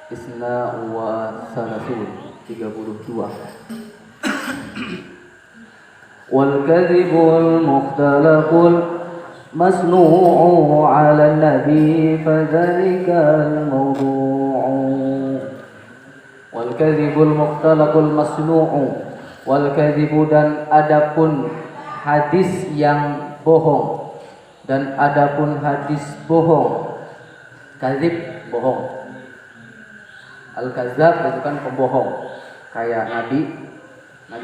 Isna wa salasun 32. Wal kadhibul mukhtalaqul masnu'u 'ala nabi fadzalikal mawdu'u. Wal kadhibul mukhtalaqul masnu'u. Wal kadhibu, dan adapun hadis yang bohong, dan adapun hadis bohong. Kadzib bohong. Al-Kadzab itu kan pembohong. Kayak Nabi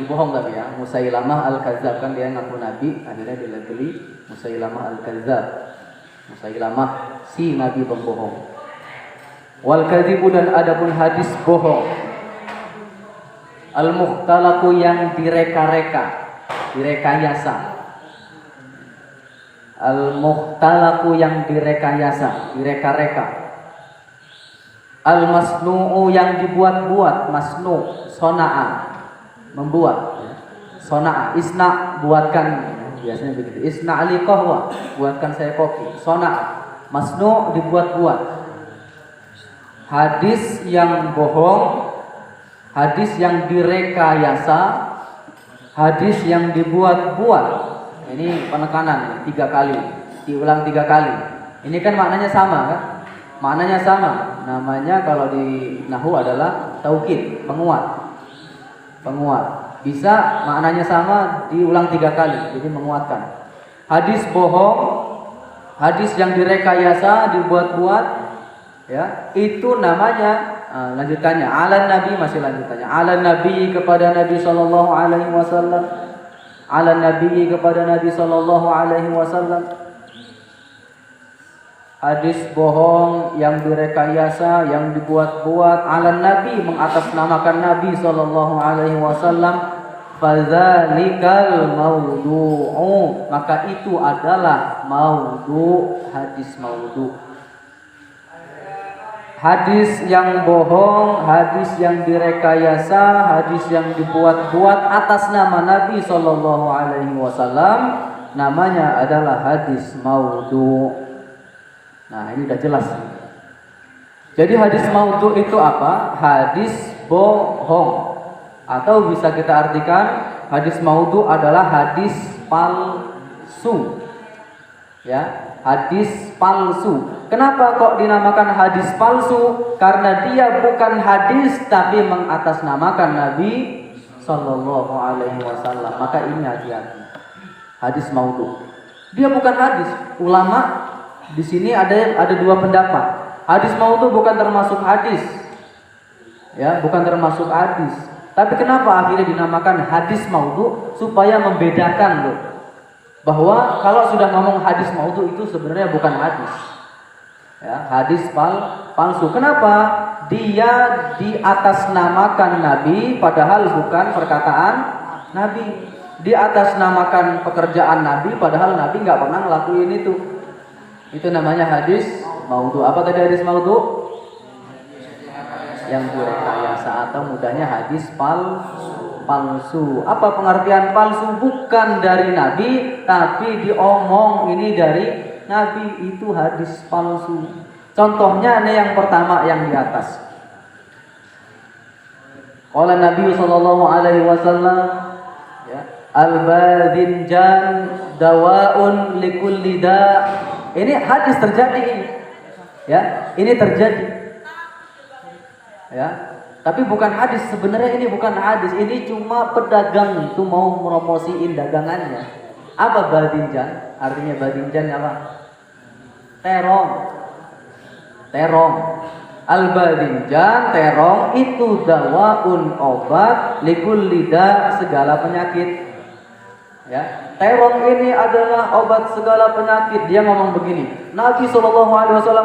bohong tapi ya. Musailamah Al-Kadzab kan dia ngaku Nabi, akhirnya dilabeli Musailamah Al-Kadzab. Musailamah si Nabi pembohong. Wal kadzibu, dan adapun hadis bohong. Al-mukhtalaqu, yang direka-reka, direkayasa. Al-mukhtalaqu, yang direkayasa, direka-reka. Al-masnu'u, yang dibuat-buat. Masnu', sona'a, membuat. Sona'a, isna', buatkan. Biasanya begitu. Isna' li qahwa, buatkan saya kopi. Sona'a, masnu', dibuat-buat. Hadis yang bohong, hadis yang direkayasa, hadis yang dibuat-buat. Ini penekanan 3 kali, diulang 3 kali. Ini kan maknanya sama kan? Maknanya sama. Namanya kalau di nahwu adalah taukid, penguat. Penguat. Bisa maknanya sama diulang 3 kali, jadi menguatkan. Hadis bohong, hadis yang direkayasa, dibuat-buat, ya, itu namanya lanjutannya ala nabi, masih lanjutannya ala nabi, kepada Nabi sallallahu alaihi wasallam. Ala nabi, kepada Nabi sallallahu alaihi wasallam. Hadis bohong yang direkayasa, yang dibuat-buat, ala nabi, mengatasnamakan Nabi sallallahu alaihi wasallam. Fadzalikal mawdu'u, maka itu adalah maudhu', hadis maudhu'. Hadis yang bohong, hadis yang direkayasa, hadis yang dibuat-buat atas nama Nabi sallallahu alaihi wasallam, namanya adalah hadis maudhu'. Nah, ini udah jelas. Jadi hadis maudhu' itu apa? Hadis bohong. Atau bisa kita artikan hadis maudhu' adalah hadis palsu. Ya, hadis palsu. Kenapa kok dinamakan hadis palsu? Karena dia bukan hadis tapi mengatasnamakan Nabi sallallahu alaihi wasallam. Maka ini hati-hati. Hadis maudhu'. Dia bukan hadis. Ulama di sini ada 2 pendapat. Hadis maudhu' bukan termasuk hadis. Ya, bukan termasuk hadis. Tapi kenapa akhirnya dinamakan hadis maudhu'? Supaya membedakan loh, bahwa kalau sudah ngomong hadis maudhu' itu sebenarnya bukan hadis. Ya, hadis palsu. Kenapa? Dia diatasnamakan Nabi padahal bukan perkataan Nabi. Diatasnamakan pekerjaan Nabi padahal Nabi nggak pernah ngelakuin itu. Itu namanya hadis maudhu'. Apa tadi hadis maudhu'? Yang direkayasa, atau mudahnya hadis palsu. Apa pengertian palsu? Bukan dari Nabi, tapi diomong ini dari Nabi, itu hadis palsu. Contohnya ini yang pertama yang di atas. Qala Nabi sallallahu alaihi wasallam, ya, al-badhinjan dawaun likulli da'. Ini hadis terjadi ini. Ya, ini terjadi. Ya, tapi bukan hadis. Sebenarnya ini bukan hadis. Ini cuma pedagang itu mau promosiin dagangannya. Apa badhinjan? Artinya badhinjan apa? Terong. Terong. Al-badhinjan, terong itu dawaun, obat, likul lidah, segala penyakit. Ya, terong ini adalah obat segala penyakit. Dia ngomong begini. Nabi SAW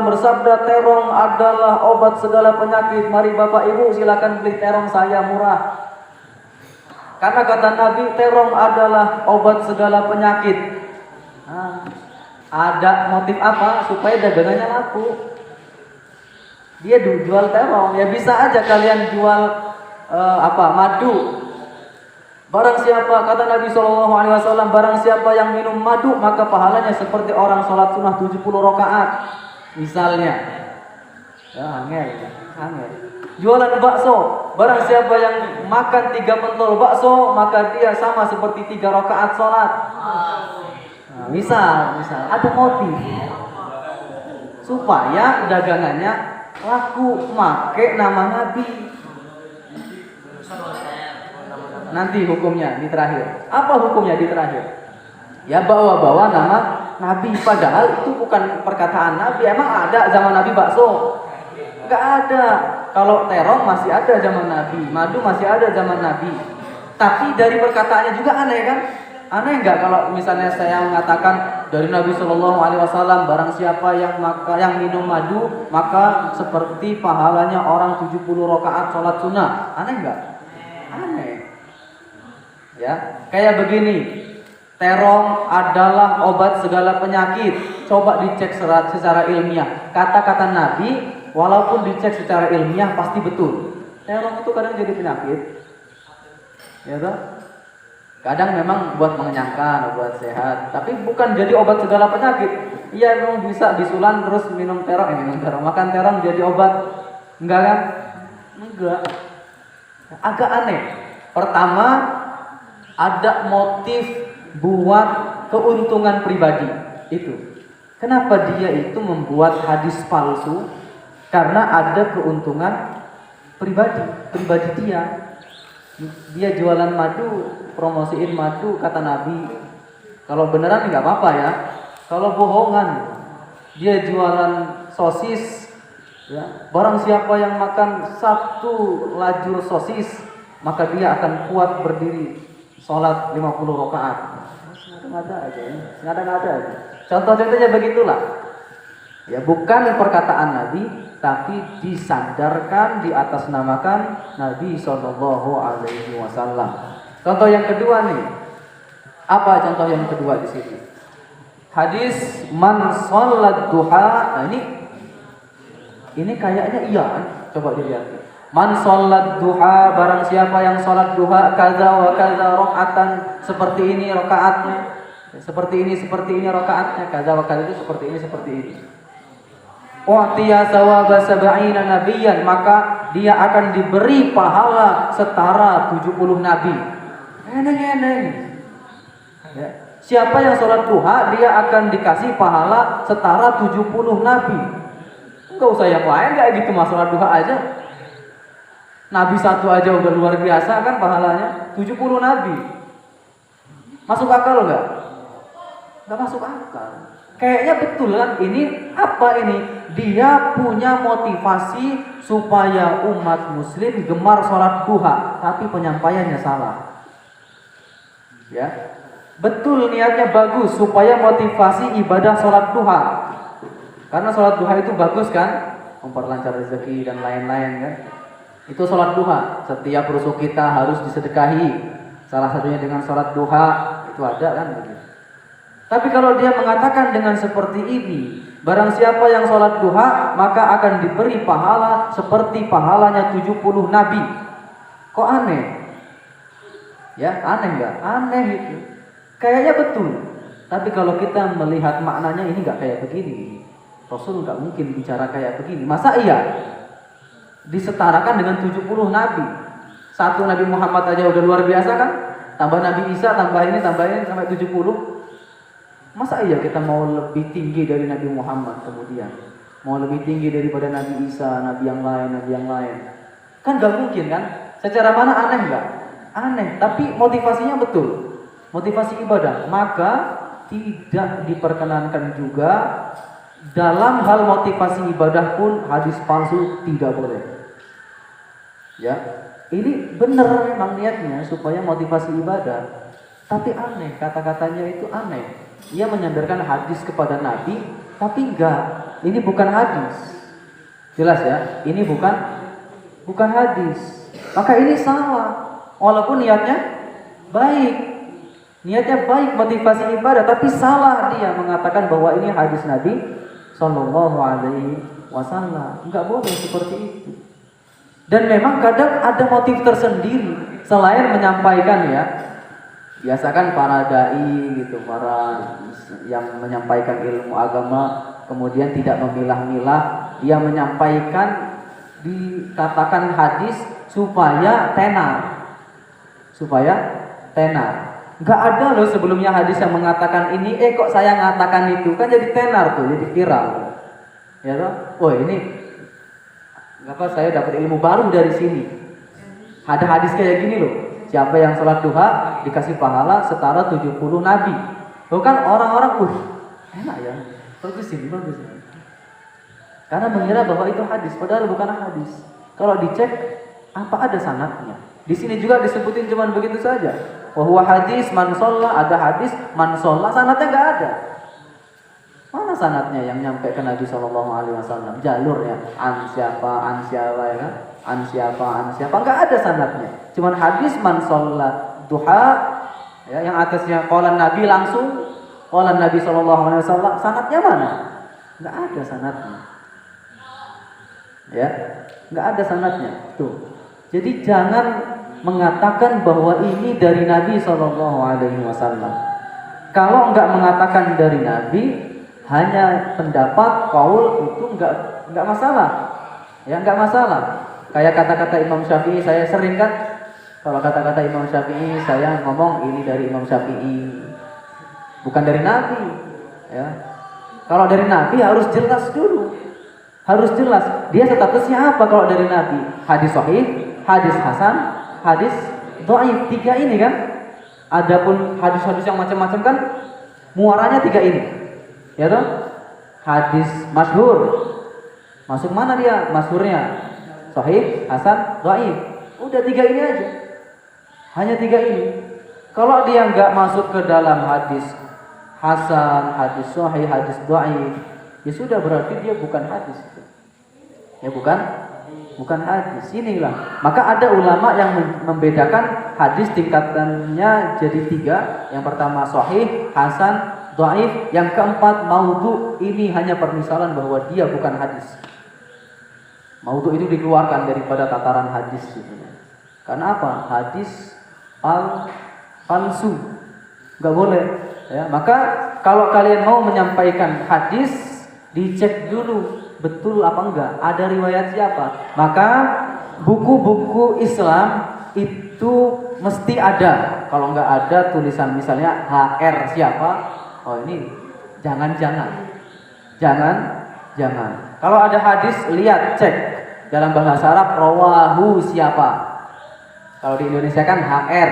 bersabda, terong adalah obat segala penyakit. Mari Bapak Ibu silakan beli terong saya murah. Karena kata Nabi, terong adalah obat segala penyakit. Nah, ada motif apa? Supaya dagangannya laku. Dia jual terong. Ya bisa aja kalian jual madu. Barang siapa, kata Nabi SAW, barang siapa yang minum madu, maka pahalanya seperti orang sholat sunnah 70 rakaat. Misalnya. Ya, angel. Jualan bakso, barang siapa yang makan 3 pentol bakso, maka dia sama seperti 3 rakaat sholat. Nah, misal ada motif supaya dagangannya laku, make nama Nabi. Nanti hukumnya di terakhir. Apa hukumnya di terakhir? Ya bawa-bawa nama Nabi, padahal itu bukan perkataan Nabi. Emang ada zaman Nabi bakso? Enggak ada. Kalau terong masih ada zaman Nabi, madu masih ada zaman Nabi. Tapi dari perkataannya juga aneh kan? Aneh enggak kalau misalnya saya mengatakan dari Nabi Shallallahu Alaihi Wasallam, barang siapa yang minum madu, maka seperti pahalanya orang 70 rakaat sholat sunnah. Aneh enggak? Aneh. Ya, kayak begini. Terong adalah obat segala penyakit. Coba dicek secara ilmiah. Kata-kata Nabi, walaupun dicek secara ilmiah pasti betul. Terong itu kadang jadi penyakit. Ya toh? Kadang memang buat mengenyangkan, buat sehat, tapi bukan jadi obat segala penyakit. Iya, memang bisa disulan terus minum terong, makan terong jadi obat. Enggak kan? Enggak. Agak aneh. Pertama, ada motif buat keuntungan pribadi. Itu. Kenapa dia itu membuat hadis palsu? Karena ada keuntungan pribadi dia. Dia jualan madu, promosiin madu, kata Nabi. Kalau beneran nggak apa-apa ya. Kalau bohongan, dia jualan sosis, ya. Barang siapa yang makan 1 lajur sosis, maka dia akan kuat berdiri sholat 50 rakaat. Ngada aja. Contoh-contohnya begitulah. Ya, bukan perkataan Nabi, tapi disandarkan, diatasnamakan Nabi Shallallahu Alaihi Wasallam. Contoh yang kedua nih, apa contoh yang kedua di sini? Hadis man sholat duha. Nah ini kayaknya iya kan? Coba dilihat. Man sholat duha, barang siapa yang sholat duha kaza wa kaza rakaatan, seperti ini rakaatnya, seperti ini rakaatnya, kaza wa kaza itu seperti ini. Wa'tiya sawaba sab'ina nabiyyan, maka dia akan diberi pahala setara 70 nabi. Eneng. Ya. Siapa yang sholat duha, dia akan dikasih pahala setara 70 nabi. Enggak usah yang lain, kayak gitu mah sholat duha aja. Nabi 1 aja udah luar biasa kan pahalanya, 70 nabi. Masuk akal enggak? Enggak masuk akal. Kayaknya betul kan, ini apa ini? Dia punya motivasi supaya umat muslim gemar sholat duha, tapi penyampaiannya salah. Ya, betul niatnya bagus supaya motivasi ibadah sholat duha. Karena sholat duha itu bagus kan, memperlancar rezeki dan lain-lain kan. Itu sholat duha. Setiap rusuk kita harus disedekahi. Salah satunya dengan sholat duha, itu ada kan begitu. Tapi kalau dia mengatakan dengan seperti ini, barang siapa yang sholat duha, maka akan diberi pahala seperti pahalanya 70 nabi. Kok aneh? Ya, aneh nggak? Aneh itu. Kayaknya betul. Tapi kalau kita melihat maknanya, ini nggak kayak begini. Rasul nggak mungkin bicara kayak begini. Masa iya? Disetarakan dengan 70 nabi. Satu Nabi Muhammad aja udah luar biasa kan? Tambah Nabi Isa, tambah ini sampai 70. Masa iya kita mau lebih tinggi dari Nabi Muhammad kemudian? Mau lebih tinggi daripada Nabi Isa, Nabi yang lain? Kan gak mungkin kan? Secara mana aneh gak? Aneh, tapi motivasinya betul. Motivasi ibadah. Maka tidak diperkenankan juga dalam hal motivasi ibadah pun hadis palsu tidak boleh. Ya, ini benar memang niatnya supaya motivasi ibadah. Tapi aneh, kata-katanya itu aneh. Ia menyandarkan hadis kepada Nabi, tapi enggak. Ini bukan hadis. Jelas ya? Ini bukan hadis. Maka ini salah. Walaupun niatnya baik. Niatnya baik, motivasi ibadah, tapi salah dia mengatakan bahwa ini hadis Nabi Shallallahu Alaihi Wasallam. Enggak boleh seperti itu. Dan memang kadang ada motif tersendiri selain menyampaikan ya. Biasa kan para dai gitu, para yang menyampaikan ilmu agama kemudian tidak memilah-milah, dia menyampaikan dikatakan hadis supaya tenar. Supaya tenar. Enggak ada loh sebelumnya hadis yang mengatakan ini, kok saya ngatakan itu, kan jadi tenar tuh, jadi viral. Ya toh? Oh ini apa, saya dapat ilmu baru dari sini. Ada hadis kayak gini loh. Siapa yang sholat duha dikasih pahala setara 70 nabi. Bukan orang-orang enak ya. Bagus ini, bagus ini. Karena mengira bahwa itu hadis, padahal bukan hadis. Kalau dicek, apa ada sanadnya? Di sini juga disebutin cuman begitu saja. Bahwa hadis man sholla, ada hadis man sholla, sanadnya nggak ada. Mana sanadnya yang nyampe ke Nabi SAW? Jalurnya an siapa ya kan? An siapa, nggak ada sanadnya. Cuman hadis man sholla duha, ya, yang atasnya qala Nabi langsung, qala Nabi SAW, sanadnya mana? Nggak ada sanadnya. Ya, nggak ada sanadnya. Tuh. Jadi jangan mengatakan bahwa ini dari Nabi SAW. Kalau nggak mengatakan dari Nabi, hanya pendapat qaul itu nggak masalah. Ya, nggak masalah. Kayak kata-kata Imam Syafi'i, saya sering kan kalau kata-kata Imam Syafi'i saya ngomong ini dari Imam Syafi'i, bukan dari Nabi. Ya, kalau dari Nabi harus jelas dulu, harus jelas dia statusnya apa. Kalau dari Nabi, hadis sahih, hadis hasan, hadis dhaif, 3 ini kan. Adapun hadis-hadis yang macam-macam kan muaranya 3 ini, ya toh. Hadis masyhur, masuk mana dia masyhurnya? Sahih, hasan, dhaif. Udah 3 ini aja. Hanya 3 ini. Kalau dia nggak masuk ke dalam hadis hasan, hadis sahih, hadis dhaif, ya sudah, berarti dia bukan hadis. Ya bukan hadis. Inilah. Maka ada ulama yang membedakan hadis tingkatannya jadi 3. Yang pertama sahih, hasan, dhaif. Yang keempat maudhu. Ini hanya permisalan bahwa dia bukan hadis. Maudhu itu dikeluarkan daripada tataran hadis gitu. Karena apa? Hadis palsu, nggak boleh. Ya, maka kalau kalian mau menyampaikan hadis, dicek dulu betul apa enggak, ada riwayat siapa. Maka buku-buku Islam itu mesti ada. Kalau nggak ada tulisan misalnya HR siapa, oh ini jangan. Kalau ada hadis, lihat, cek dalam bahasa Arab rawahu siapa. Kalau di Indonesia kan HR,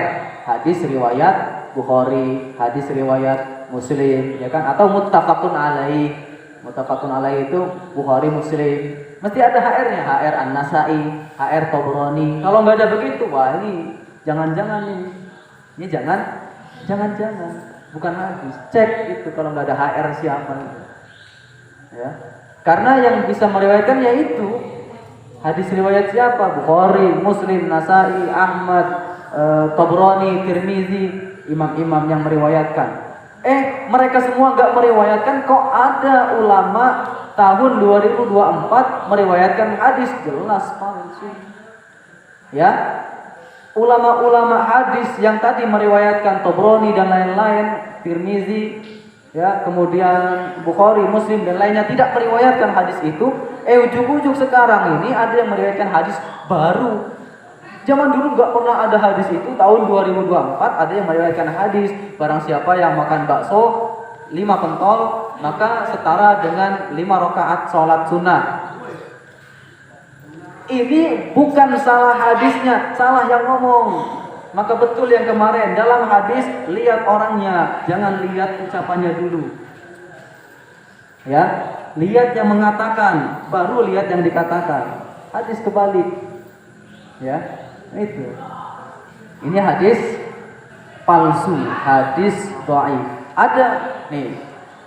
hadis riwayat Bukhari, hadis riwayat Muslim, ya kan? Atau muttafaqun alaih. Muttafaqun alaih itu Bukhari, Muslim. Mesti ada HR-nya, HR An-Nasa'i, HR Tabrani. Kalau nggak ada begitu, wah ini jangan-jangan ini. Ini jangan. Bukan hadis. Cek itu kalau nggak ada HR siapa. Ya. Karena yang bisa meriwayatkan yaitu hadis riwayat siapa? Bukhari, Muslim, Nasa'i, Ahmad, Tabrani, Tirmizi, imam-imam yang meriwayatkan. Mereka semua nggak meriwayatkan, kok ada ulama tahun 2024 meriwayatkan hadis, jelas palsu. Ya, ulama-ulama hadis yang tadi meriwayatkan Tabrani dan lain-lain, Tirmizi, ya, kemudian Bukhari, Muslim dan lainnya tidak meriwayatkan hadis itu. Ujug-ujug sekarang ini ada yang meriwayatkan hadis baru. Zaman dulu nggak pernah ada hadis itu. Tahun 2024 ada yang meriwayatkan hadis, barang siapa yang makan bakso 5 pentol maka setara dengan 5 rakaat sholat sunnah. Ini bukan salah hadisnya, salah yang ngomong. Maka betul yang kemarin dalam hadis, lihat orangnya, jangan lihat ucapannya dulu. Ya, lihat yang mengatakan, baru lihat yang dikatakan. Hadis kebalik. Ya, itu. Ini hadis palsu, hadis dhaif.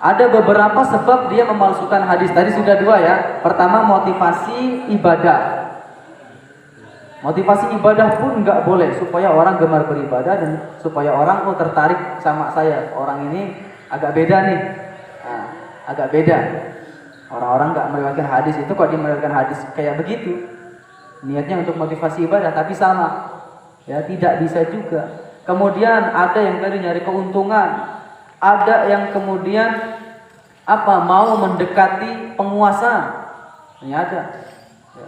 Ada beberapa sebab dia memalsukan hadis. Tadi sudah 2 ya. Pertama, motivasi ibadah. Motivasi ibadah pun nggak boleh, supaya orang gemar beribadah dan supaya orang tertarik sama saya. Orang ini agak beda nih, agak beda. Orang-orang nggak meriwayatkan hadis itu kok dia meriwayatkan hadis kayak begitu. Niatnya untuk motivasi ibadah, tapi sama. Ya, tidak bisa juga. Kemudian ada yang tadi nyari keuntungan, ada yang kemudian mau mendekati penguasa. Ini ada. Ya.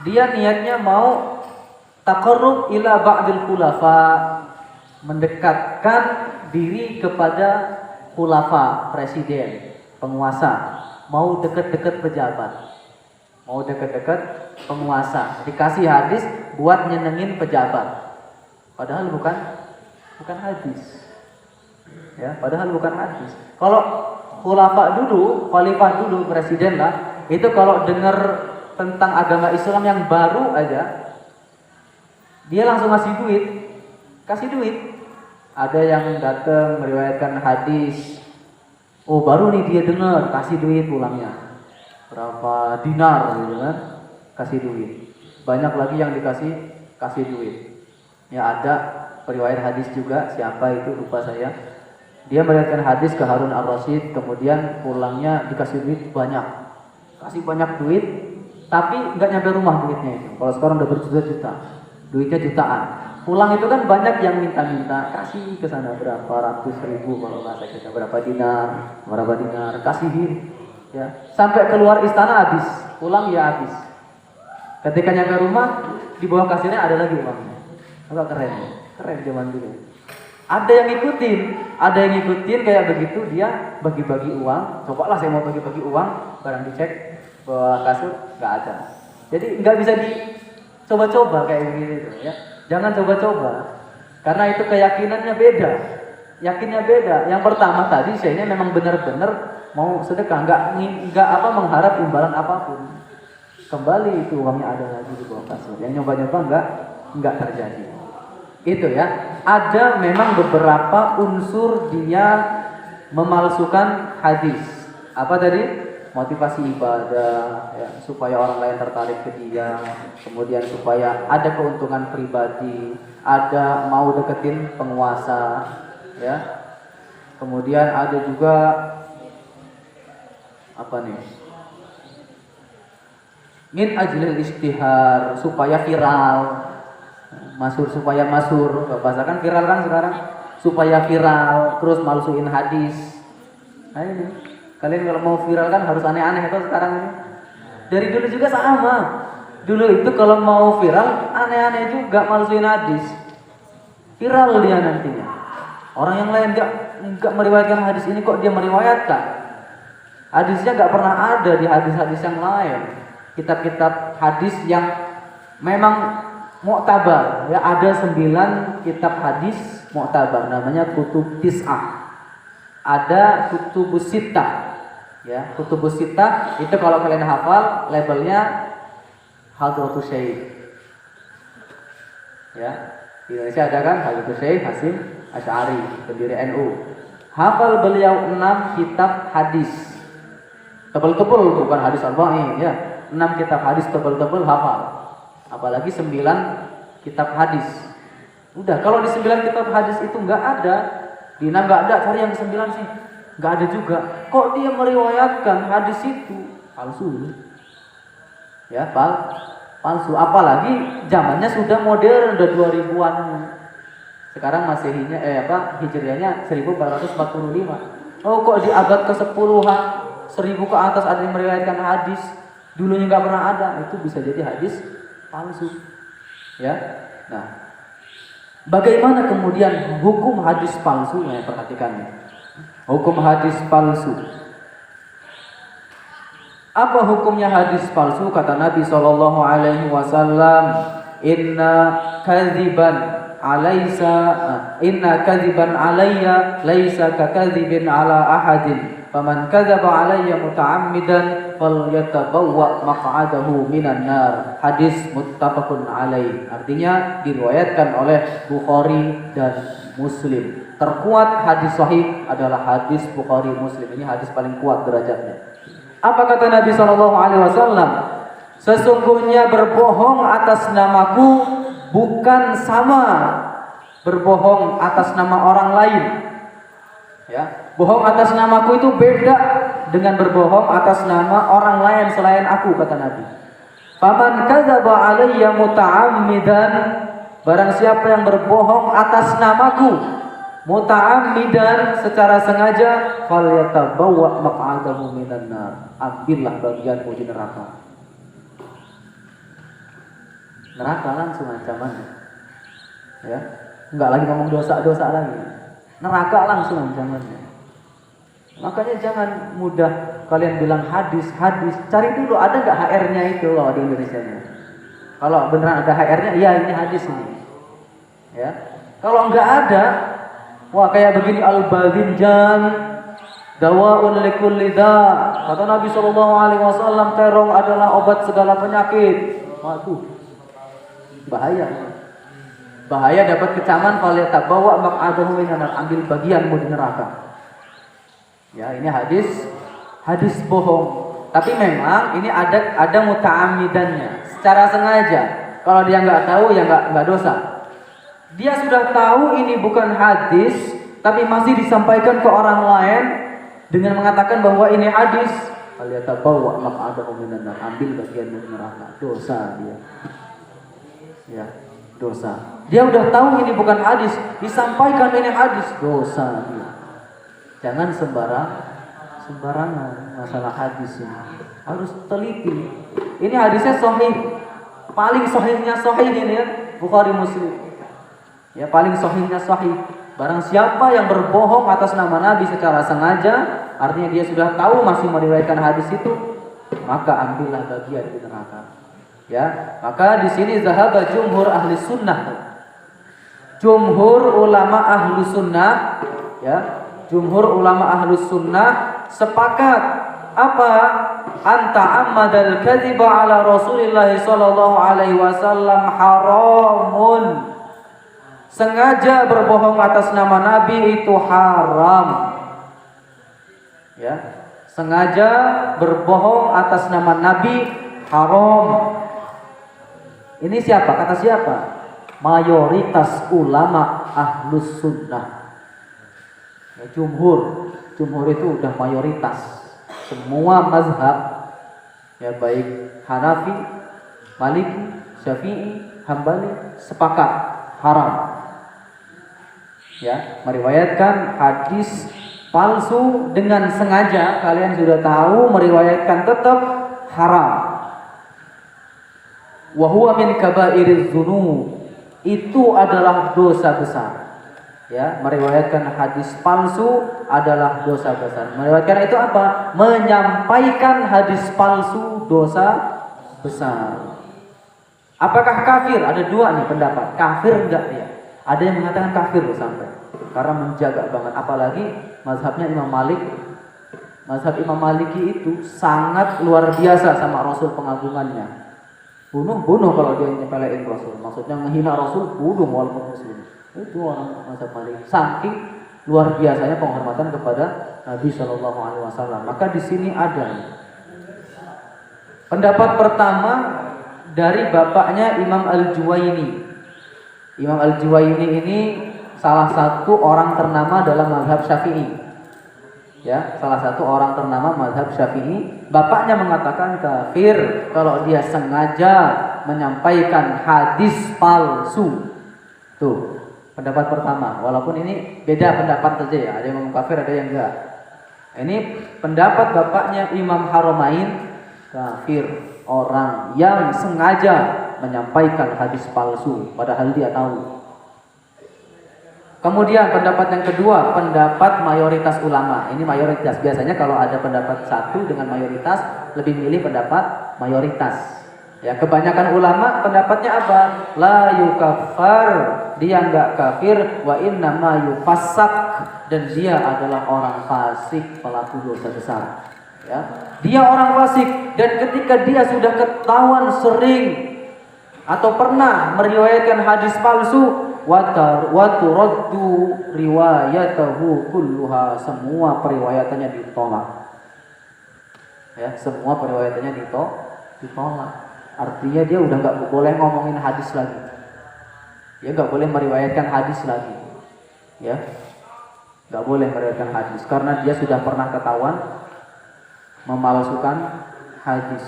Dia niatnya mau taqarrub ila ba'dil khulafa, mendekatkan diri kepada khulafa, presiden, penguasa, mau dekat-dekat pejabat, mau dekat-dekat penguasa, dikasih hadis buat nyenengin pejabat. Padahal bukan hadis. Ya, padahal bukan hadis. Kalau khulafa dulu, khalifah dulu, presiden lah, itu kalau dengar tentang agama Islam yang baru aja, dia langsung kasih duit. Ada yang datang meriwayatkan hadis, oh baru nih dia dengar, kasih duit pulangnya, berapa dinar gitu kan, kasih duit. Banyak lagi yang kasih duit. Ya ada periwayat hadis juga, siapa itu lupa saya. Dia meriwayatkan hadis ke Harun Ar-Rasyid, kemudian pulangnya dikasih duit banyak, kasih banyak duit, tapi nggak nyampe rumah duitnya itu. Kalau sekarang udah berjuta-juta, duitnya jutaan. Pulang itu kan banyak yang minta-minta, kasih ke sana berapa ratus ribu kalau bahasa kita, berapa dinar, kasihin. Ya, sampai keluar istana habis, pulang ya habis. Ketika nyampe rumah, di bawah kasirnya ada lagi uangnya. Agak keren zaman dulu. Ada yang ngikutin kayak begitu, dia bagi-bagi uang. Cobalah saya mau bagi-bagi uang, barang dicek bawah kasur nggak ada. Jadi nggak bisa dicoba-coba kayak begitu ya. Jangan coba-coba, karena itu keyakinannya beda. Yakinnya beda. Yang pertama tadi saya ini memang benar-benar mau sedekah, nggak mengharap imbalan apapun. Kembali itu uangnya ada lagi di bawah kasur. Yang nyoba-nyoba nggak terjadi. Itu ya. Ada memang beberapa unsur dia memalsukan hadis. Apa tadi? Motivasi ibadah, ya, supaya orang lain tertarik ke dia, kemudian supaya ada keuntungan pribadi, ada mau deketin penguasa, ya. Kemudian ada juga min ajlil istihar, supaya viral. Supaya masur, bahasakan viral kan sekarang, supaya viral, terus malsuin hadis. Nah ini, kalian kalau mau viral kan harus aneh-aneh itu sekarang ini. Dari dulu juga sama. Dulu itu kalau mau viral aneh-aneh juga, malsuin hadis. Viral dia nantinya. Orang yang lain enggak meriwayatkan hadis ini, kok dia meriwayatkan. Hadisnya enggak pernah ada di hadis-hadis yang lain. Kitab-kitab hadis yang memang mu'tabar, ya, ada 9 kitab hadis mu'tabar, namanya kutub tis'ah. Ada kutubus sittah, ya. Kutubus sittah itu kalau kalian hafal labelnya Hadratus Syekh, ya. Di Indonesia ada kan Hadratus Syekh Hasyim Asy'ari, pendiri NU. Hafal beliau 6 kitab hadis, tebal-tebal, bukan hadis arba'in, ya. 6 kitab hadis tebal-tebal hafal. Apalagi 9 kitab hadis. Udah, kalau di 9 kitab hadis itu enggak ada, di 6 enggak ada, cari yang 9 sih. Enggak ada juga. Kok dia meriwayatkan hadis itu? Palsu. Ya, palsu. Apalagi zamannya sudah modern, udah 2000-an. Sekarang Masehinya Hijriahnya 1445. Oh, kok di abad ke-10-an, 1000 ke atas ada yang meriwayatkan hadis. Dulunya enggak pernah ada. Itu bisa jadi hadis palsu, ya. Nah, bagaimana kemudian hukum hadis palsu? Nah, perhatikan ya. Hukum hadis palsu. Apa hukumnya hadis palsu? Kata Nabi Shallallahu Alaihi Wasallam, inna kadziban alayya laisa kakadzibin ala ahadin. Faman kadzaba alayya muta'ammidan falyatabawwa maq'adahu minan nar. Hadis muttafaqun alaih. Artinya diriwayatkan oleh Bukhari dan Muslim. Terkuat hadis sahih adalah hadis Bukhari Muslim. Ini hadis paling kuat derajatnya. Apa kata Nabi sallallahu alaihi wasallam? Sesungguhnya berbohong atas namaku bukan sama berbohong atas nama orang lain. Ya, bohong atas namaku itu beda dengan berbohong atas nama orang lain selain aku, kata Nabi. Faman kadzaba alayya muta'ammidan, barang siapa yang berbohong atas namaku muta'ammidan secara sengaja falyatabawwa maq'adahu minan nar, ambillah bagianmu di neraka. Neraka langsung ancamannya. Ya, enggak lagi ngomong dosa-dosa lagi. Neraka langsung ancamannya. Makanya jangan mudah kalian bilang hadis. Cari dulu ada enggak HR-nya itu loh di Indonesianya. Kalau beneran ada HR-nya, ya ini hadis ini. Ya. Kalau enggak ada, wah kayak begini al-badhinjan dawaun likulli dha. Kata Nabi SAW, terong adalah obat segala penyakit. Waduh. Bahaya dapat kecaman falyatabawwa maq'adahu minan nar, ambil bagianmu di neraka. Ya, ini hadis bohong. Tapi memang ini ada muta'ammidannya, secara sengaja. Kalau dia nggak tahu ya nggak dosa. Dia sudah tahu ini bukan hadis, tapi masih disampaikan ke orang lain dengan mengatakan bahwa ini hadis. Falyatabawwa maq'adahu minan nar, ambil bagianmu di neraka. Dosa dia. Ya, dosa. Dia udah tahu ini bukan hadis, disampaikan ini hadis, dosa dia. Jangan sembarangan masalah hadis ini. Harus teliti. Ini hadisnya sahih. Paling sahihnya sahih ini ya, Bukhari Muslim. Ya, paling sahihnya sahih. Barang siapa yang berbohong atas nama Nabi secara sengaja, artinya dia sudah tahu masih meriwayatkan hadis itu, maka ambillah bagian di neraka. Ya, maka di sini zahaba jumhur ahli sunnah. Jumhur ulama ahli sunnah, ya, jumhur ulama ahli sunnah sepakat apa? Anta ammadal kadhiba ala Rasulillah sallallahu alaihi wasallam haramun. Sengaja berbohong atas nama Nabi itu haram. Ya, sengaja berbohong atas nama Nabi haram. Ini siapa? Kata siapa? Mayoritas ulama ahlus sunnah. Ya, jumhur itu udah mayoritas. Semua mazhab, ya baik Hanafi, Maliki, Syafi'i, Hambali sepakat haram. Ya, meriwayatkan hadis palsu dengan sengaja, kalian sudah tahu meriwayatkan tetap haram. Wa huwa min kaba'iriz dzunub, itu adalah dosa besar. Ya, meriwayatkan hadis palsu adalah dosa besar. Meriwayatkan itu apa? Menyampaikan hadis palsu dosa besar. Apakah kafir? Ada dua nih pendapat. Kafir enggak dia? Ada yang mengatakan kafir loh sampai. Karena menjaga banget, apalagi mazhabnya Imam Malik. Mazhab Imam Maliki itu sangat luar biasa sama Rasul pengagungannya. Bunuh kalau dia nyepelein Rasul. Maksudnya menghina Rasul, bunuh walaupun muslim. Itu orang mazhab Maliki. Saking luar biasanya penghormatan kepada Nabi Shallallahu Alaihi Wasallam. Maka di sini ada pendapat pertama dari bapaknya Imam Al-Juwaini. Imam Al-Juwaini ini salah satu orang ternama dalam mazhab Syafi'i. Ya, salah satu orang ternama mazhab Syafi'i. Bapaknya mengatakan kafir kalau dia sengaja menyampaikan hadis palsu. Tuh, pendapat pertama. Walaupun ini beda pendapat saja ya. Ada yang ngomong kafir, ada yang enggak. Ini pendapat bapaknya Imam Haramain, kafir orang yang sengaja menyampaikan hadis palsu padahal dia tahu. Kemudian pendapat yang kedua, pendapat mayoritas ulama. Ini mayoritas. Biasanya kalau ada pendapat satu dengan mayoritas, lebih milih pendapat mayoritas. Ya, kebanyakan ulama pendapatnya apa? La yukaffar, dia enggak kafir, wa inna ma yufassak, dan dia adalah orang fasik, pelaku dosa besar. Ya, dia orang fasik, dan ketika dia sudah ketahuan sering atau pernah meriwayatkan hadis palsu, wa turaddu riwayatahu kulluha, semua periwayatannya ditolak. Ya, semua periwayatannya ditolak. Artinya dia udah nggak boleh ngomongin hadis lagi. Dia nggak boleh meriwayatkan hadis lagi. Ya, nggak boleh meriwayatkan hadis karena dia sudah pernah ketahuan memalsukan hadis.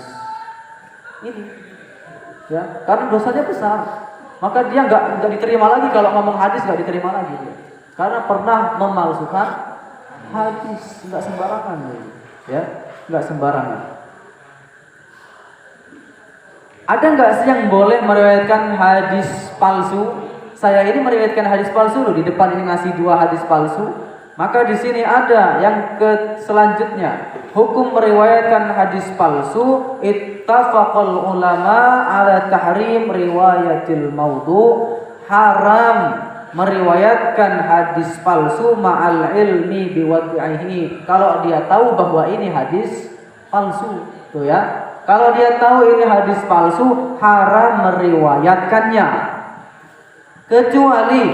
Ini, ya, karena dosanya besar. maka dia nggak diterima lagi. Kalau ngomong hadis nggak diterima lagi dia. Karena pernah memalsukan hadis, nggak sembarangan ya, nggak sembarangan. Ada nggak sih yang boleh meriwayatkan hadis palsu? Saya ini meriwayatkan hadis palsu loh, di depan ini ngasih 2 hadis palsu. Maka di sini ada yang selanjutnya, hukum meriwayatkan hadis palsu. Ittafaqal ulama ala tahrim riwayatil maudhu. Haram meriwayatkan hadis palsu ma'al ilmi biwad'ihi. Kalau dia tahu bahwa ini hadis palsu, tuh ya. Kalau dia tahu ini hadis palsu, haram meriwayatkannya. Kecuali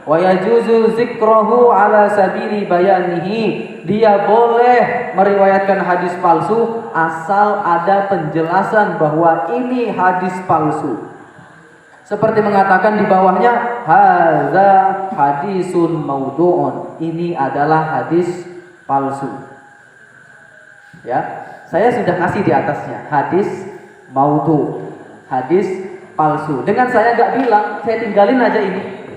wa yajuzu zikrahu ala sabili bayanihi. Dia boleh meriwayatkan hadis palsu asal ada penjelasan bahwa ini hadis palsu. Seperti mengatakan di bawahnya, hadza hadisun maudhu'un. Ini adalah hadis palsu. Ya. Saya sudah ngasih di atasnya hadis maudhu, hadis palsu. Dengan saya nggak bilang, saya tinggalin aja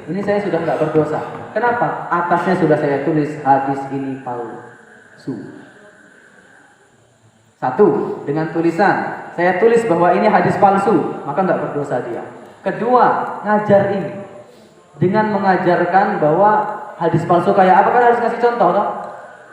ini saya sudah nggak berdosa. Kenapa? Atasnya sudah saya tulis hadis ini palsu. 1, dengan tulisan saya tulis bahwa ini hadis palsu, maka nggak berdosa dia. Kedua, ngajar ini dengan mengajarkan bahwa hadis palsu kayak apa, kan harus ngasih contoh toh?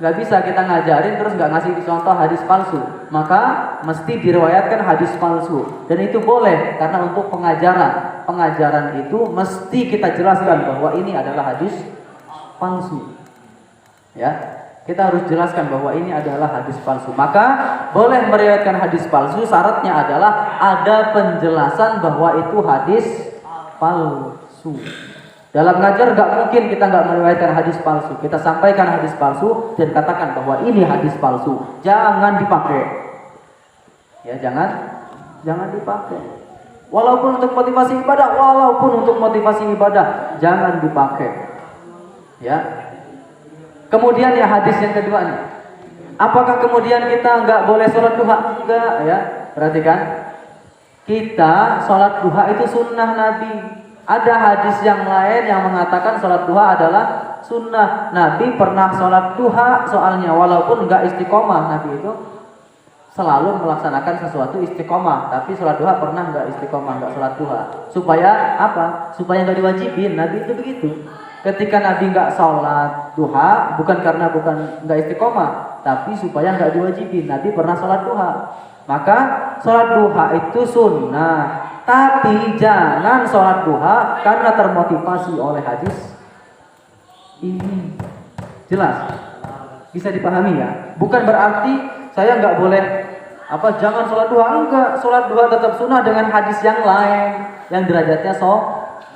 Gak bisa kita ngajarin terus gak ngasih contoh hadis palsu. Maka mesti diriwayatkan hadis palsu. Dan itu boleh karena untuk pengajaran. Pengajaran itu mesti kita jelaskan bahwa ini adalah hadis palsu. Ya, kita harus jelaskan bahwa ini adalah hadis palsu. Maka boleh meriwayatkan hadis palsu, syaratnya adalah ada penjelasan bahwa itu hadis palsu. Dalam ngajar gak mungkin kita gak meriwayatkan hadis palsu. Kita sampaikan hadis palsu dan katakan bahwa ini hadis palsu. Jangan dipakai. Ya, jangan dipakai. Walaupun untuk motivasi ibadah, jangan dipakai. Ya. Kemudian ya hadis yang kedua nih. Apakah kemudian kita nggak boleh sholat duha? Enggak ya. Perhatikan. Kita sholat duha itu sunnah Nabi. Ada hadis yang lain yang mengatakan sholat duha adalah sunnah. Nabi pernah sholat duha soalnya, walaupun nggak istiqomah. Nabi itu selalu melaksanakan sesuatu istiqomah, tapi sholat duha pernah nggak istiqomah, nggak sholat duha. Supaya apa? Supaya nggak diwajibin. Nabi itu begitu. Ketika Nabi nggak sholat duha, bukan nggak istiqomah, tapi supaya nggak diwajibin. Nabi pernah sholat duha. Maka sholat duha itu sunnah. Tapi jangan sholat duha karena termotivasi oleh hadis ini. Jelas? Bisa dipahami ya? Bukan berarti saya nggak boleh jangan sholat duha. Enggak, sholat duha tetap sunnah dengan hadis yang lain yang derajatnya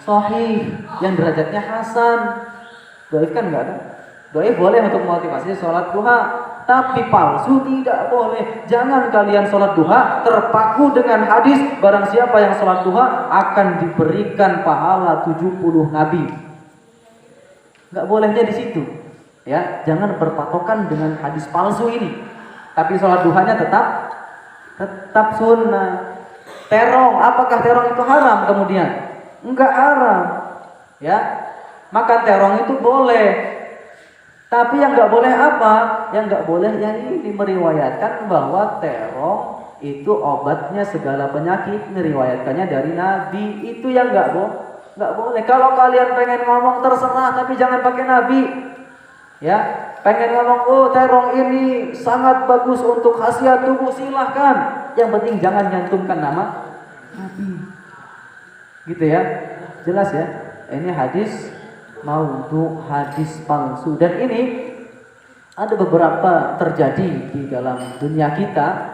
sahih, yang derajatnya hasan. Dhaif kan enggak ada? Dhaif boleh untuk motivasi sholat duha. Tapi palsu tidak boleh. Jangan kalian sholat duha terpaku dengan hadis barang siapa yang sholat duha akan diberikan pahala 70 nabi. Nggak bolehnya di situ. Ya, jangan berpatokan dengan hadis palsu ini. Tapi sholat duhanya tetap sunnah. Terong, apakah terong itu haram kemudian? Enggak haram. Ya, makan terong itu boleh. Tapi yang nggak boleh apa? Yang nggak boleh yang ini meriwayatkan bahwa terong itu obatnya segala penyakit, meriwayatkannya dari Nabi. Itu yang nggak boleh. Kalau kalian pengen ngomong terserah, tapi jangan pakai Nabi. Ya, pengen ngomong terong ini sangat bagus untuk khasiat tubuh, silahkan. Yang penting jangan nyantumkan nama Nabi. Gitu ya, jelas ya. Ini hadis maudhu, hadis palsu. Dan ini ada beberapa terjadi di dalam dunia kita.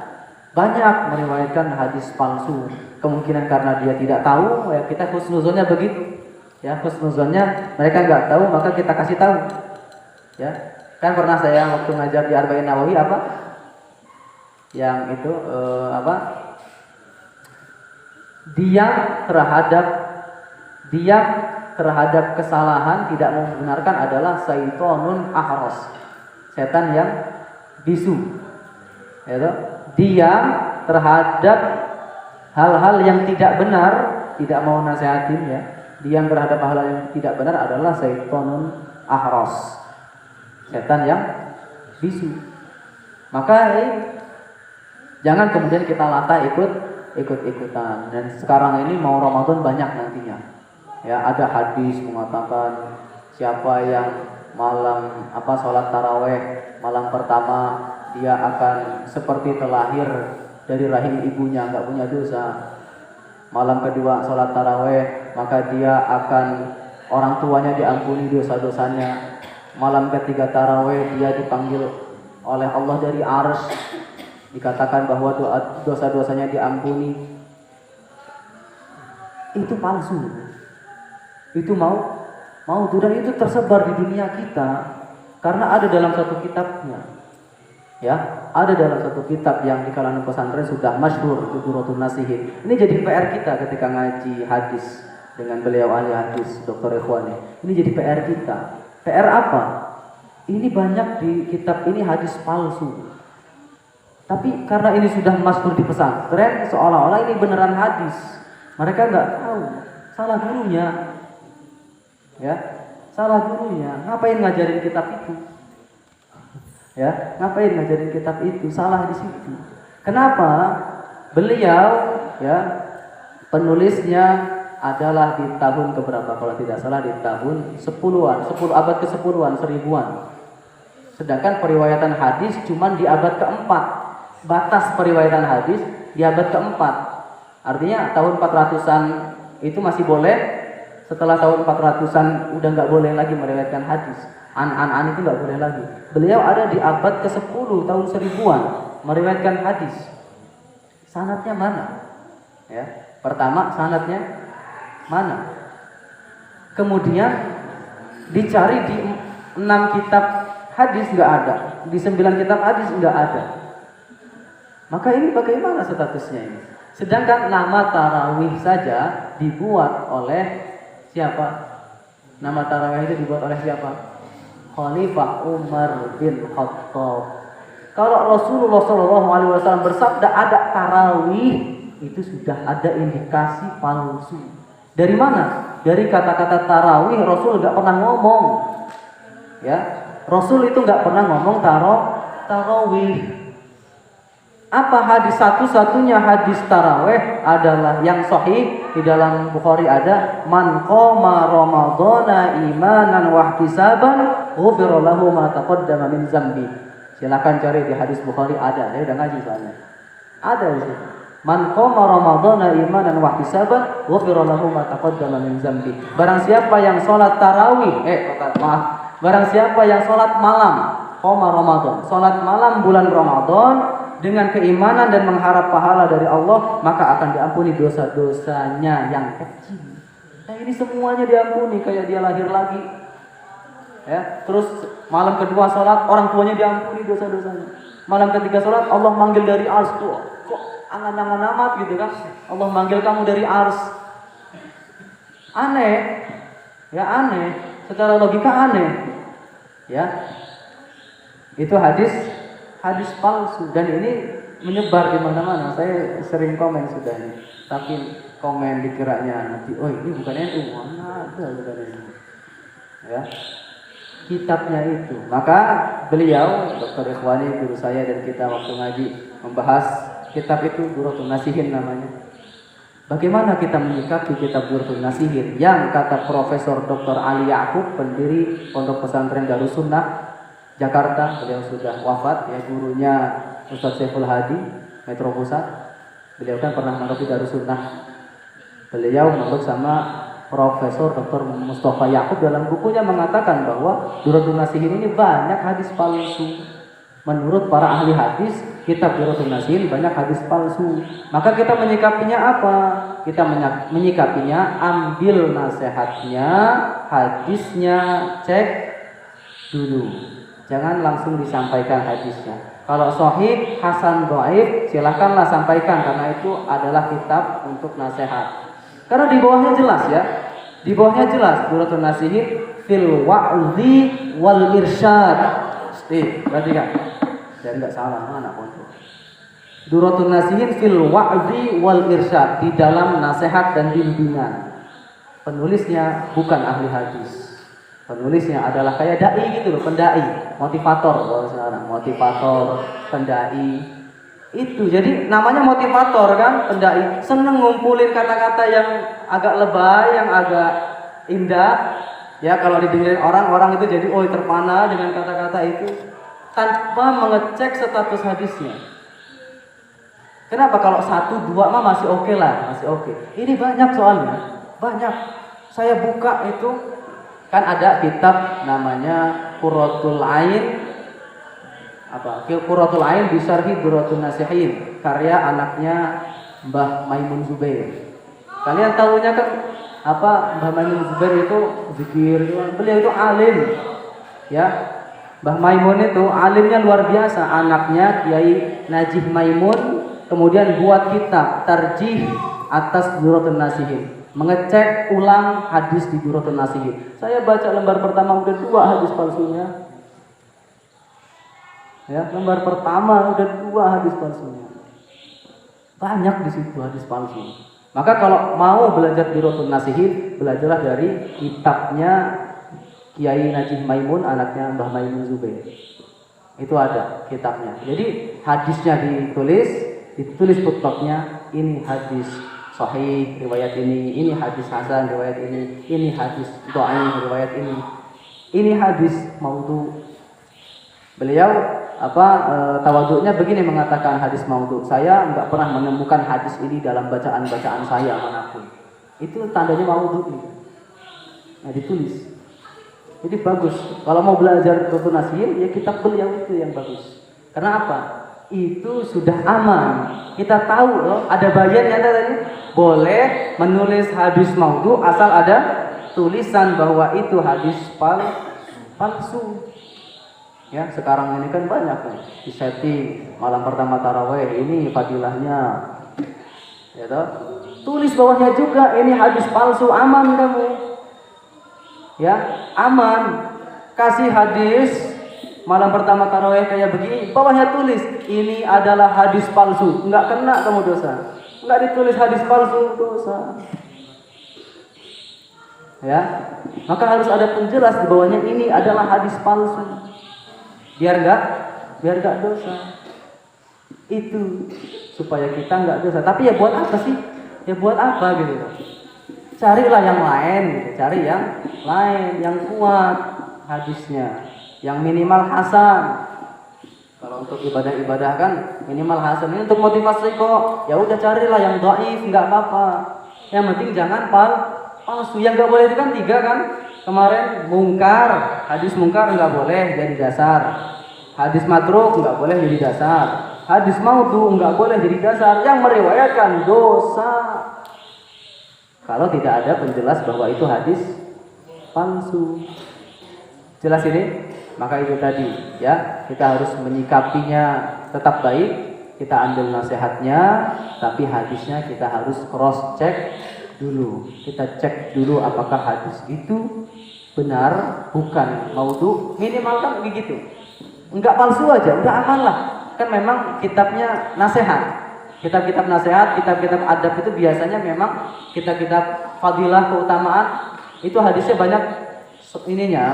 Banyak meriwayatkan hadis palsu. Kemungkinan karena dia tidak tahu, ya kita husnuzonnya begitu. Ya, husnuzonnya mereka nggak tahu, maka kita kasih tahu. Ya, kan pernah saya waktu ngajar di Arba'in Nawawi yang itu diam terhadap kesalahan, tidak membenarkan adalah syaitonun ahros, setan yang bisu. Diam terhadap hal-hal yang tidak benar tidak mau nasihatin ya, dia yang berhadap hal yang tidak benar adalah syaitonun ahros, setan yang bisu. Maka jangan kemudian kita latah ikut-ikutan. Dan sekarang ini mau Ramadan banyak nantinya. Ya, ada hadis mengatakan siapa yang malam sholat taraweh malam pertama dia akan seperti terlahir dari rahim ibunya, nggak punya dosa. Malam kedua sholat taraweh maka dia akan orang tuanya diampuni dosa-dosanya. Malam ketiga taraweh dia dipanggil oleh Allah dari arsy, dikatakan bahwa dosa-dosanya diampuni. Itu palsu. Itu mau dan itu tersebar di dunia kita karena ada dalam satu kitabnya. Ya, ada dalam satu kitab yang di kalangan pesantren sudah masyhur, Durratun Nasihin. Ini jadi PR kita ketika ngaji hadis dengan beliau ahli hadis Dr. Ikhwani. Ini jadi PR kita. PR apa? Ini banyak di kitab ini hadis palsu. Tapi karena ini sudah masyhur di pesantren, seolah-olah ini beneran hadis. Mereka nggak tahu, salah gurunya. Ya, salah gurunya. Ngapain ngajarin kitab itu? Ya, ngapain ngajarin kitab itu? Salah di situ. Kenapa? Beliau ya penulisnya adalah di tahun keberapa kalau tidak salah, di tahun 10-an, 10 abad ke-10-an, 1000-an. Sedangkan periwayatan hadis cuma di abad keempat. Batas periwayatan hadis di abad keempat. Artinya tahun 400-an itu masih boleh. Setelah tahun 400-an udah nggak boleh lagi meriwayatkan hadis. An itu nggak boleh lagi. Beliau ada di abad ke-10 tahun 1000-an meriwayatkan hadis. Sanadnya mana? Ya, pertama sanadnya mana? Kemudian dicari di 6 kitab hadis nggak ada, di 9 kitab hadis nggak ada. Maka ini bagaimana statusnya ini? Sedangkan nama tarawih saja dibuat oleh siapa? Nama tarawih itu dibuat oleh siapa? Khalifah Umar bin Khattab. Kalau Rasulullah SAW bersabda ada tarawih, itu sudah ada indikasi palsu. Dari mana? Dari kata-kata tarawih Rasul nggak pernah ngomong. Ya, Rasul itu nggak pernah ngomong tarawih. Apa hadis satu-satunya hadis taraweh adalah yang sahih di dalam Bukhari ada man qama ramadhana imanan wa ihtisaban ghufira lahu ma taqaddama min zambi. Silakan cari di hadis Bukhari ada, saya udah ngaji soalnya. Ada di situ. Man qama ramadhana imanan wa ihtisaban ghufira lahu ma taqaddama min zambi. Barang siapa yang salat tarawih, barang siapa yang salat malam, qama Ramadan, salat malam bulan Ramadan dengan keimanan dan mengharap pahala dari Allah, maka akan diampuni dosa-dosanya yang kecil. Nah, ini semuanya diampuni kayak dia lahir lagi. Ya, terus malam kedua salat orang tuanya diampuni dosa-dosanya. Malam ketiga salat Allah manggil dari ars tuh. Kok angan-angan amat gitu kan? Allah manggil kamu dari ars. Aneh. Ya aneh, secara logika aneh. Ya. Itu hadis palsu dan ini menyebar di mana-mana. Saya sering komen sudah ini. Tapi komen dikiranya nanti, oh ini bukan NU, mana ada bukan NU. Ya. Kitabnya itu. Maka beliau Dr. Ikhwani guru saya dan kita waktu ngaji membahas kitab itu Durratun Nasihin namanya. Bagaimana kita menyikapi kitab Durratun Nasihin yang kata Profesor Dr. Ali Ya'qub, pendiri Pondok Pesantren Darussunnah Jakarta, beliau sudah wafat ya, gurunya Ustadz Saiful Hadi Metro Pusat. Beliau kan pernah mondok di Darussunnah. Beliau mondok sama Profesor Dr. Mustafa Ya'qub, dalam bukunya mengatakan bahwa Durratun Nasihin ini banyak hadis palsu. Menurut para ahli hadis, kitab Durratun Nasihin banyak hadis palsu. Maka kita menyikapinya apa? Kita menyikapinya ambil nasihatnya, hadisnya, cek dulu. Jangan langsung disampaikan hadisnya. Kalau sahih, hasan, dhaif, silakanlah sampaikan karena itu adalah kitab untuk nasihat. Karena di bawahnya jelas ya. Di bawahnya jelas Durratun Nasihin fil wa'dhi wal irsyad. Berarti kan? Dan enggak salah mana pondok. Duratun Nasihin fil wa'zi wal irsyad, di dalam nasihat dan bimbingan. Penulisnya bukan ahli hadis. Penulisnya adalah kayak dai gitu loh, pendai, motivator kalau sekarang, motivator, pendai. Itu jadi namanya motivator kan, pendai. Seneng ngumpulin kata-kata yang agak lebay, yang agak indah. Ya kalau didengerin orang itu jadi terpana dengan kata-kata itu tanpa mengecek status hadisnya. Kenapa? Kalau 1, 2 mah masih oke lah, masih oke. Ini banyak soalnya, banyak. Saya buka itu kan ada kitab namanya Qurratul Ain, Qurratul Ain Bisyarhi Duratun Nasihin, karya anaknya Mbah Maimun Zubair. Kalian tahunya kan Mbah Maimun Zubair itu zikir, beliau itu alim, ya. Mbah Maimun itu alimnya luar biasa. Anaknya Kiai Najih Maimun kemudian buat kitab tarjih atas Duratun Nasihin, mengecek ulang hadis di Duratun Nasihin. Saya baca lembar pertama udah 2 hadis palsunya. Ya, lembar pertama udah 2 hadis palsunya. Banyak di situ hadis palsu. Maka kalau mau belajar Duratun Nasihin, belajarlah dari kitabnya Kiai Najih Maimun, anaknya Mbah Maimun Zubair. Itu ada kitabnya. Jadi hadisnya ditulis footnote-nya, ini hadis sahih riwayat ini hadis hasan riwayat ini hadis dhaif riwayat ini hadis maudhu. Beliau tawaduknya begini mengatakan hadis maudhu. Saya enggak pernah menemukan hadis ini dalam bacaan-bacaan saya manapun. Itu tandanya maudhu. Nah, ditulis. Jadi bagus. Kalau mau belajar Duratun Nasihin, ya kitab beliau itu yang bagus. Karena apa? Itu sudah aman. Kita tahu loh, ada bayannya tadi. Boleh menulis hadis maudhu asal ada tulisan bahwa itu hadis palsu. Ya, sekarang ini kan banyak nih di setting malam pertama tarawih ini fadilahnya. Ya toh? Tulis bawahnya juga ini hadis palsu, aman kamu. Ya, aman. Kasih hadis malam pertama tarawih kayak begini, bawahnya tulis ini adalah hadis palsu, enggak kena kamu dosa. Enggak ditulis hadis palsu, dosa. Ya, maka harus ada penjelas di bawahnya ini adalah hadis palsu. Biar enggak dosa. Itu supaya kita enggak dosa. Tapi ya buat apa sih? Ya buat apa gitu. Carilah yang lain, gitu. Cari yang lain yang kuat hadisnya. Yang minimal hasan. Kalau untuk ibadah-ibadah kan minimal hasan. Ini untuk motivasi kok. Ya udah carilah yang dhaif, enggak apa-apa. Yang penting jangan palsu. Yang enggak boleh itu kan 3 kan. Kemarin mungkar, hadis mungkar enggak boleh jadi dasar. Hadis matruk enggak boleh jadi dasar. Hadis maudhu enggak boleh jadi dasar. Yang meriwayatkan dosa. Kalau tidak ada penjelas bahwa itu hadis palsu. Jelas ini? Maka itu tadi ya, kita harus menyikapinya tetap baik, kita ambil nasihatnya, tapi hadisnya kita harus cross check dulu. Kita cek dulu apakah hadis itu benar, bukan maudhu, minimal kan begitu. Enggak palsu aja, udah aman lah. Kan memang kitabnya nasihat. Kitab-kitab nasihat, kitab-kitab adab itu biasanya memang kitab-kitab fadilah keutamaan itu hadisnya banyak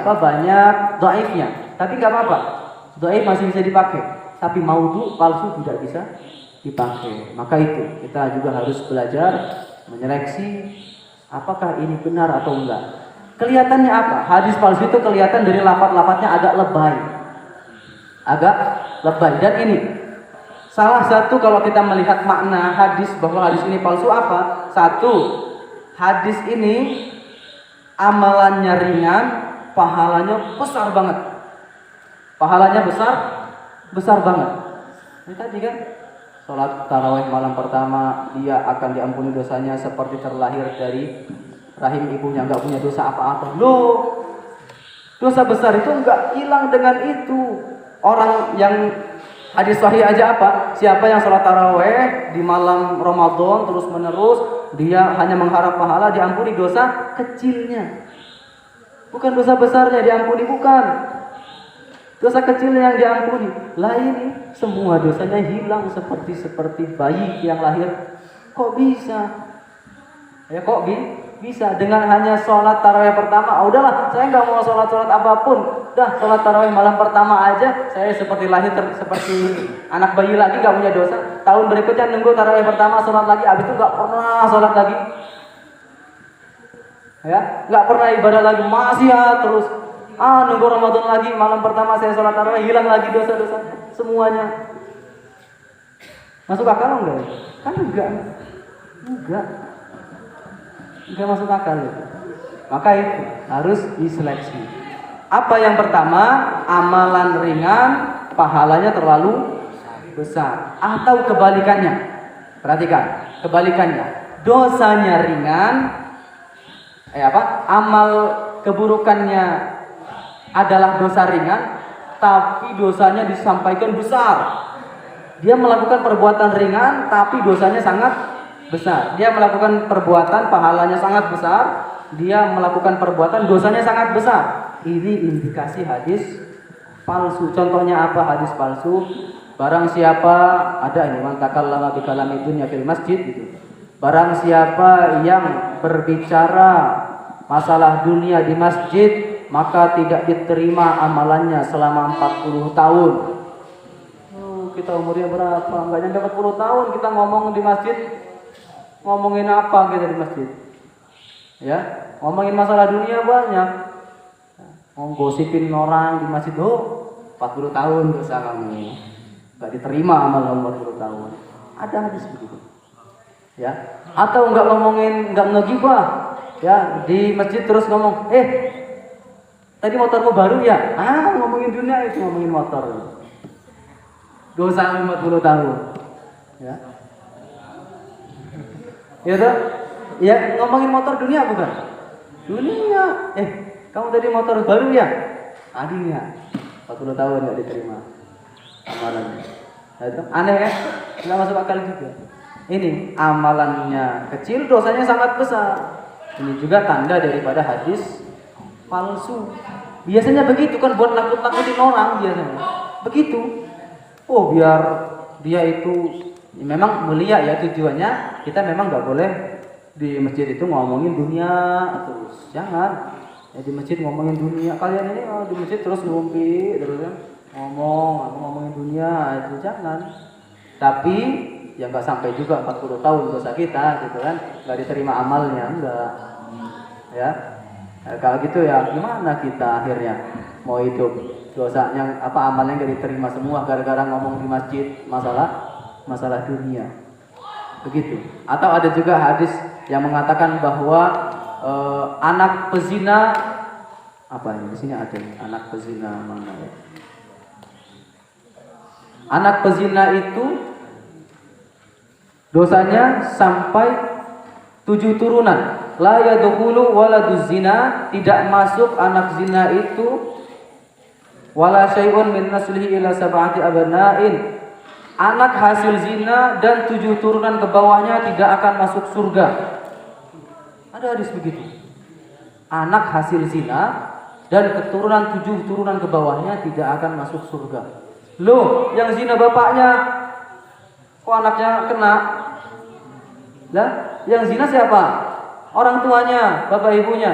banyak dhaifnya. Tapi enggak apa-apa. Dhaif masih bisa dipakai. Tapi maudhu palsu tidak bisa dipakai. Maka itu kita juga harus belajar menyeleksi apakah ini benar atau enggak. Kelihatannya apa? Hadis palsu itu kelihatan dari lafaz-lafaznya agak lebay. Dan ini salah satu kalau kita melihat makna hadis bahwa hadis ini palsu apa? 1, hadis ini amalannya ringan, pahalanya besar banget. Pahalanya besar banget. Ini tadi kan salat tarawih malam pertama dia akan diampuni dosanya seperti terlahir dari rahim ibunya, enggak punya dosa apa-apa. Loh, dosa besar itu enggak hilang dengan itu. Orang yang hadis sahih aja apa? Siapa yang salat tarawih di malam Ramadan terus menerus, dia hanya mengharap pahala, diampuni dosa kecilnya. Bukan dosa besarnya diampuni, bukan. Dosa kecil yang diampuni. Lah ini semua dosanya hilang seperti bayi yang lahir. Kok bisa? Ya kok bisa dengan hanya sholat tarawih pertama? Udahlah, saya nggak mau sholat apapun. Dah sholat tarawih malam pertama aja, saya seperti lahir seperti anak bayi lagi, nggak punya dosa. Tahun berikutnya nunggu tarawih pertama sholat lagi, abis itu nggak pernah sholat lagi. Ya, nggak pernah ibadah lagi, masih ya terus. Nunggu Ramadan lagi, malam pertama saya sholat tarawih, hilang lagi dosa-dosa semuanya. Masuk akal enggak? Kan enggak masuk akal itu. Maka itu harus diseleksi. Apa yang pertama? Amalan ringan, pahalanya terlalu besar. Atau kebalikannya. Perhatikan, kebalikannya. Dosanya ringan, amal keburukannya adalah dosa ringan, tapi dosanya disampaikan besar. Dia melakukan perbuatan ringan, tapi dosanya sangat besar. Dia melakukan perbuatan, pahalanya sangat besar. Dia melakukan perbuatan, dosanya sangat besar. Ini indikasi hadis palsu. Contohnya apa hadis palsu? Barang siapa, ada ini, man takallama bi kalami dunya fil masjid gitu. Barang siapa yang berbicara masalah dunia di masjid, maka tidak diterima amalannya selama 40 tahun. Kita umurnya berapa? Enggak nyampe 40 tahun kita ngomong di masjid. Ngomongin apa kita di masjid? Ya, ngomongin masalah dunia banyak. Gosipin orang di masjid, 40 tahun dosa kamu. Enggak diterima amal 40 tahun. Ada hadis begitu. Ya, atau enggak ngegibah. Ya, di masjid terus ngomong, tadi motormu baru ya? Ngomongin dunia itu, ngomongin motor. Dosa 40 tahun. Ya. Ya toh? Ya, ngomongin motor dunia bukan? Dunia. Kamu tadi motor baru ya? Adinya. 40 tahun enggak diterima amalannya. Nah, itu aneh kan? Enggak masuk akal juga. Ini amalannya kecil, dosanya sangat besar. Ini juga tanda daripada hadis palsu. Biasanya begitu kan, buat nakut-nakutin orang biasanya. Begitu. Biar dia itu memang mulia ya tujuannya. Kita memang nggak boleh di masjid itu ngomongin dunia terus. Jangan. Ya, di masjid ngomongin dunia. Kalian ini di masjid terus ngumpi terus kan ngomongin dunia itu jangan. Tapi ya nggak sampai juga 40 tahun dosa kita gitu kan, nggak diterima amalnya, enggak. Ya. Kalau gitu ya gimana kita akhirnya mau hidup dosanya amalnya nggak diterima semua gara-gara ngomong di masjid masalah dunia begitu. Atau ada juga hadis yang mengatakan bahwa anak pezina di sini ada anak pezina mana ya? Anak pezina itu dosanya sampai 7 turunan. La yadkhulu waladuz zina, tidak masuk anak zina itu. Wala syai'un min naslihi ila sab'ati abna'in. Anak hasil zina dan 7 turunan ke bawahnya tidak akan masuk surga. Ada hadis begitu. Anak hasil zina dan keturunan 7 turunan ke bawahnya tidak akan masuk surga. Loh, yang zina bapaknya, kok anaknya kena? Lah, yang zina siapa? Orang tuanya, bapak ibunya.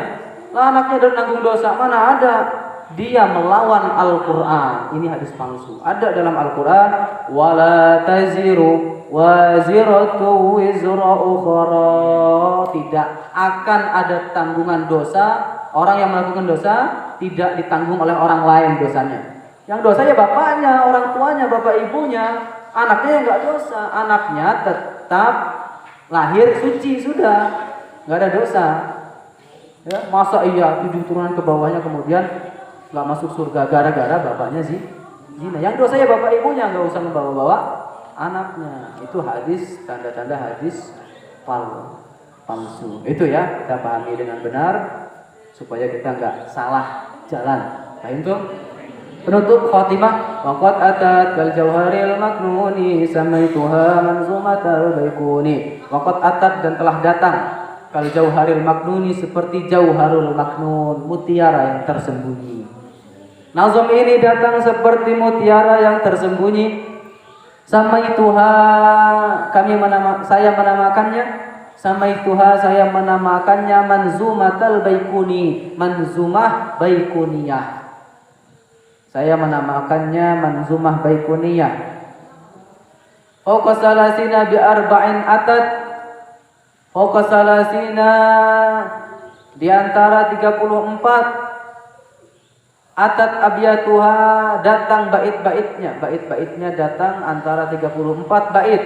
Lah anaknya dan nanggung dosa, mana ada? Dia melawan Al-Quran. Ini hadis palsu. Ada dalam Al-Quran, wala taziru waziratu wizra ukhra. Tidak akan ada tanggungan dosa. Orang yang melakukan dosa tidak ditanggung oleh orang lain dosanya. Yang dosa ya bapaknya, orang tuanya, bapak ibunya. Anaknya yang nggak dosa. Anaknya tetap lahir suci sudah, nggak ada dosa. Ya, masa iya 7 turunan ke bawahnya kemudian nggak masuk surga gara-gara bapaknya zina. Yang dosa ya bapak ibunya, nggak usah membawa-bawa anaknya. Itu hadis, tanda-tanda hadis palsu. Itu ya, kita pahami dengan benar supaya kita nggak salah jalan. Paham tuh? Penutup khatimah, waqad atat kal jauharil maknuni samaituha manzumatal baikuni. Waqad atat, dan telah datang, kal jauharil maknuni, seperti jauharul maknun, mutiara yang tersembunyi. Nazom ini datang seperti mutiara yang tersembunyi. Saya menamakannya. Saya menamakannya Manzumatal Baikuni, Manzumah Baikuniyah. Saya menamakannya Manzumah Baikuniyah. Salasina bi arba'in atad. Salasina di antara 34 atad abiyatuha datang bait-baitnya. Bait-baitnya datang antara 34 bait.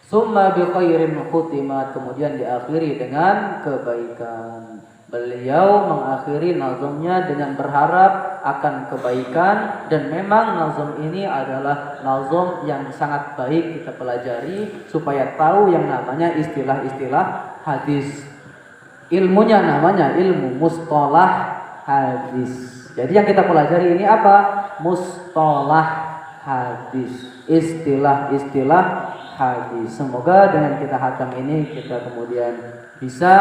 Summa bi khairin khutimat, kemudian diakhiri dengan kebaikan. Beliau mengakhiri nazamnya dengan berharap akan kebaikan, dan memang nazam ini adalah nazam yang sangat baik kita pelajari supaya tahu yang namanya istilah-istilah hadis. Ilmunya namanya ilmu mustalah hadis. Jadi yang kita pelajari ini apa? Mustalah hadis, istilah-istilah hadis. Semoga dengan kita hatam ini kita kemudian bisa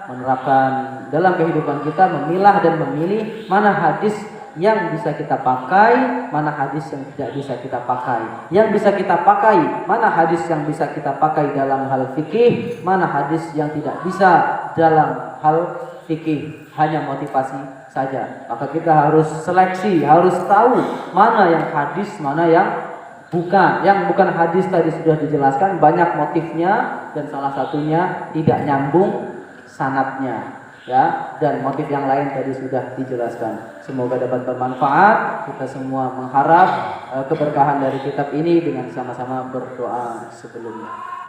menerapkan dalam kehidupan kita, memilah dan memilih mana hadis yang bisa kita pakai, mana hadis yang tidak bisa kita pakai. Yang bisa kita pakai, mana hadis yang bisa kita pakai dalam hal fikih, mana hadis yang tidak bisa dalam hal fikih, hanya motivasi saja. Maka kita harus seleksi, harus tahu mana yang hadis, mana yang bukan. Yang bukan hadis tadi sudah dijelaskan, banyak motifnya, dan salah satunya tidak nyambung sanadnya, ya, dan motif yang lain tadi sudah dijelaskan. Semoga dapat bermanfaat. Kita semua mengharap keberkahan dari kitab ini dengan sama-sama berdoa sebelumnya.